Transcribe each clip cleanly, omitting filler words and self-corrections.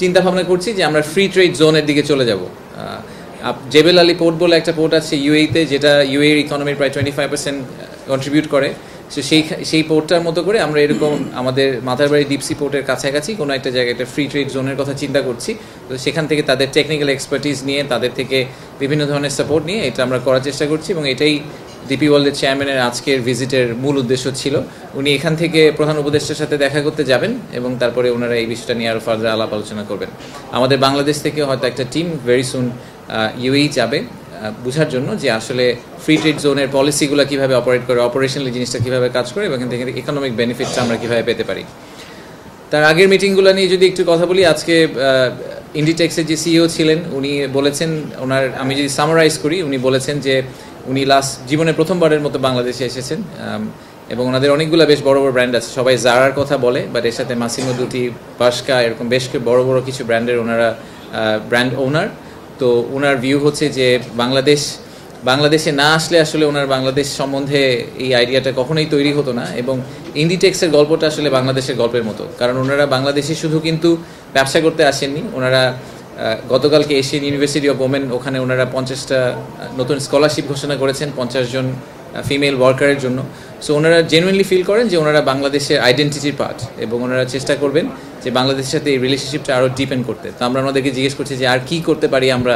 চিন্তা ভাবনা করছি যে আমরা ফ্রি ট্রেড জোনের দিকে চলে যাব। জেবেল আলী পোর্ট বলে একটা পোর্ট আছে ইউএইতে, যেটা ইউএর ইকোনমির প্রায় 25% কন্ট্রিবিউট করে। সো সেই পোর্টটার মতো করে আমরা এরকম আমাদের মাথারবাড়ি ডিপসি পোর্টের কাছাকাছি কোনো একটা জায়গায় একটা ফ্রি ট্রেড জোনের কথা চিন্তা করছি। তো সেখান থেকে তাদের টেকনিক্যাল এক্সপার্টিস নিয়ে, তাদের থেকে বিভিন্ন ধরনের সাপোর্ট নিয়ে এটা আমরা করার চেষ্টা করছি, এবং এটাই ডিপি ওয়ার্ল্ডের চেয়ারম্যানের আজকের ভিজিটের মূল উদ্দেশ্য ছিল। উনি এখান থেকে প্রধান উপদেষ্টার সাথে দেখা করতে যাবেন এবং তারপরে ওনারা এই বিষয়টা নিয়ে আরও ফার্দার আলাপ আলোচনা করবেন। আমাদের বাংলাদেশ থেকে হয়তো একটা টিম ভেরি সুন ইউএই যাবে বোঝার জন্য যে আসলে ফ্রি ট্রেড জোনের পলিসিগুলো কীভাবে অপারেট করে, অপারেশনালি জিনিসটা কীভাবে কাজ করে, এবং এখান থেকে ইকোনমিক বেনিফিটটা আমরা কীভাবে পেতে পারি। তার আগের মিটিংগুলো নিয়ে যদি একটু কথা বলি, আজকে ইন্ডিটেক্সের যে সিইও ছিলেন উনি বলেছেন, আমি যদি সামারাইজ করি, উনি বলেছেন যে উনি জীবনে প্রথমবারের মতো বাংলাদেশে এসেছেন, এবং ওনাদের অনেকগুলো বেশ বড় বড় ব্র্যান্ড আছে। সবাই জারার কথা বলে, বাট এর সাথে মাসিমো দুটি, বাস্কা, এরকম বেশ বড় বড় কিছু ব্র্যান্ডের ওনারা ব্র্যান্ড ওনার। তো ওনার ভিউ হচ্ছে যে বাংলাদেশে না আসলে আসলে ওনার বাংলাদেশ সম্বন্ধে এই আইডিয়াটা কখনোই তৈরি হতো না, এবং ইন্ডিটেক্সের গল্পটা আসলে বাংলাদেশের গল্পের মতো। কারণ ওনারা বাংলাদেশে শুধু কিন্তু ব্যবসা করতে আসেননি, ওনারা গতকালকে এশিয়ান ইউনিভার্সিটি অফ ওমেন, ওখানে ওনারা 50টা নতুন স্কলারশিপ ঘোষণা করেছেন 50 জন ফিমেল ওয়ার্কারের জন্য। সো ওনারা জেনুইনলি ফিল করেন যে ওনারা বাংলাদেশের আইডেন্টিটির পার্ট, এবং ওনারা চেষ্টা করবেন যে বাংলাদেশের সাথে এই রিলেশনশিপটা আরও ডিপেন্ড করতে। তো আমরা ওনাদেরকে জিজ্ঞেস করছি যে আর কী করতে পারি আমরা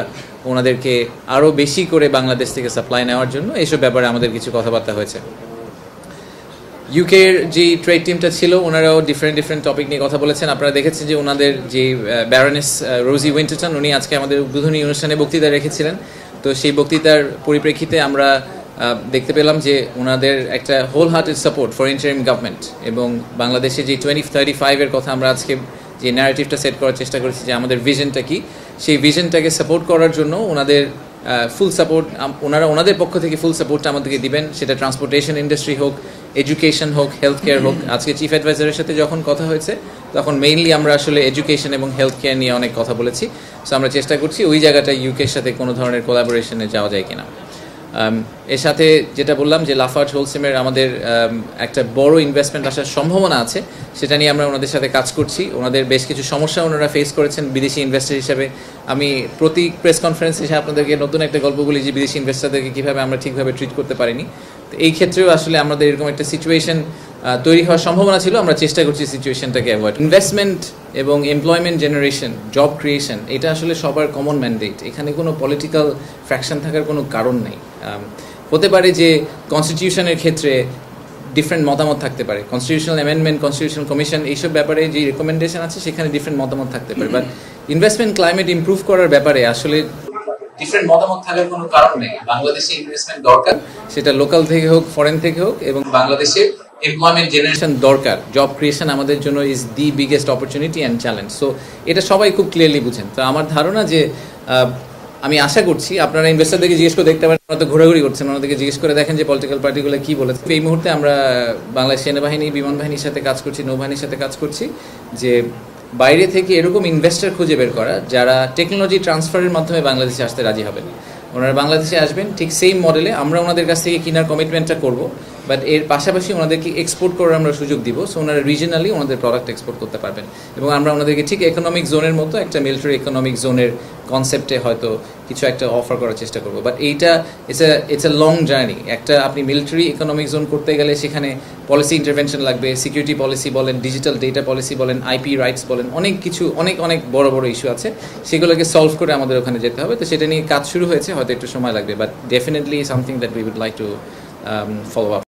ওনাদেরকে আরও বেশি করে বাংলাদেশ থেকে সাপ্লাই নেওয়ার জন্য। এইসব ব্যাপারে আমাদের কিছু কথাবার্তা হয়েছে। ইউকের যে ট্রেড টিমটা ছিল ওনারাও ডিফারেন্ট টপিক নিয়ে কথা বলেছেন। আপনারা দেখেছেন যে ওনাদের যে ব্যারনেস রোজি উইন্টারটন, উনি আজকে আমাদের উদ্বোধনী অনুষ্ঠানে বক্তৃতা রেখেছিলেন। তো সেই বক্তৃতার পরিপ্রেক্ষিতে আমরা দেখতে পেলাম যে ওনাদের একটা whole hearted support for interim government, এবং বাংলাদেশে যে 2035-এর কথা আমরা আজকে যে ন্যারেটিভটা সেট করার চেষ্টা করেছি যে আমাদের ভিশনটা কি, সেই ভিশনটাকে সাপোর্ট করার জন্য ওনাদের ফুল সাপোর্ট, ওনাদের পক্ষ থেকে ফুল সাপোর্টটা আমাদেরকে দিবেন। সেটা ট্রান্সপোর্টেশন ইন্ডাস্ট্রি হোক, এডুকেশন হোক, হেলথ কেয়ার হোক। আজকে চিফ অ্যাডভাইজারের সাথে যখন কথা হয়েছে তখন মেইনলি আমরা আসলে এডুকেশন এবং হেলথ কেয়ার নিয়ে অনেক কথা বলেছি। সো আমরা চেষ্টা করছি ওই জায়গাটা ইউকের সাথে কোনো ধরনের কোলাবোরেশনে যাওয়া যায় কিনা। এর সাথে যেটা বললাম যে লাফার্জ হোলসেমের আমাদের একটা বড় ইনভেস্টমেন্ট আসার সম্ভাবনা আছে, সেটা নিয়ে আমরা ওনাদের সাথে কাজ করছি। ওনাদের বেশ কিছু সমস্যা ওনারা ফেস করেছেন বিদেশি ইনভেস্টার হিসেবে। আমি প্রতি প্রেস কনফারেন্স হিসেবে আপনাদেরকে নতুন একটা গল্প বলি যে বিদেশি ইনভেস্টারদেরকে কীভাবে আমরা ঠিকভাবে ট্রিট করতে পারিনি। তো এই ক্ষেত্রেও আসলে আমাদের এরকম একটা সিচুয়েশন তৈরি হওয়ার সম্ভাবনা ছিল। আমরা চেষ্টা করছি সিচুয়েশনটাকে অ্যাভয়েড। ইনভেস্টমেন্ট এবং এমপ্লয়মেন্ট জেনারেশন, জব ক্রিয়েশন, এটা আসলে সবার কমন ম্যান্ডেট। এখানে কোনো পলিটিক্যাল ফ্র্যাকশন থাকার কোনো কারণ নেই। হতে পারে যে কনস্টিটিউশনের ক্ষেত্রে ডিফারেন্ট মতামত থাকতে পারে, কনস্টিটিউশনাল অ্যামেন্ডমেন্ট, কনস্টিটিউশনাল কমিশন, এইসব ব্যাপারে যে রেকমেন্ডেশন আছে সেখানে ডিফারেন্ট মতামত থাকতে পারে, বাট ইনভেস্টমেন্ট ক্লাইমেট ইমপ্রুভ করার ব্যাপারে আসলে ডিফারেন্ট মতামত থাকার কোনো কারণ নেই। বাংলাদেশে ইনভেস্টমেন্ট দরকার, সেটা লোকাল থেকে হোক, ফরেন থেকে হোক, এবং বাংলাদেশে এমপ্লয়মেন্ট জেনারেশন দরকার। জব ক্রিয়েশন আমাদের জন্য is the biggest opportunity and challenge. So এটা সবাই খুব ক্লিয়ারলি বুঝেন। তো আমার ধারণা যে আমি আশা করছি আপনারা ইনভেস্টারদেরকে জিজ্ঞেস করে দেখতে পারেন, ওরা তো ঘোরাঘুরি করছেন, ওনাদেরকে জিজ্ঞেস করে দেখেন যে পলিটিক্যাল পার্টিগুলো কী বলেছে। এই মুহূর্তে আমরা বাংলাদেশ সেনাবাহিনী, বিমান বাহিনীর সাথে কাজ করছি, নৌবাহিনীর সাথে কাজ করছি যে বাইরে থেকে এরকম ইনভেস্টর খুঁজে বের করা যারা টেকনোলজি ট্রান্সফারের মাধ্যমে বাংলাদেশে আসতে রাজি হবেন। ওনারা বাংলাদেশে আসবেন ঠিক সেই মডেলে আমরা ওনাদের কাছ থেকে কেনার কমিটমেন্টটা করব, বাট এর পাশাপাশি ওনাদেরকে এক্সপোর্ট করার আমরা সুযোগ দিব। সো ওনারা রিজনালি ওনাদের প্রোডাক্ট এক্সপোর্ট করতে পারবেন, এবং আমরা ওনাদেরকে ঠিক ইকোনমিক জোনের মতো একটা মিলিটারি ইকোনমিক জোনের কনসেপ্টে হয়তো কিছু একটা অফার করার চেষ্টা করবো। বাট এইটা ইটস এ লং জার্নি। একটা আপনি মিলিটারি ইকোনমিক জোন করতে গেলে সেখানে পলিসি ইন্টারভেনশন লাগবে, সিকিউরিটি পলিসি বলেন, ডিজিটাল ডেটা পলিসি বলেন, আইপি রাইটস বলেন, অনেক কিছু অনেক বড় বড় ইস্যু আছে, সেগুলোকে সলভ করে আমাদের ওখানে যেতে হবে। তো সেটা নিয়ে কাজ শুরু হয়েছে, হয়তো একটু সময় লাগবে, but definitely something that we would like to follow up.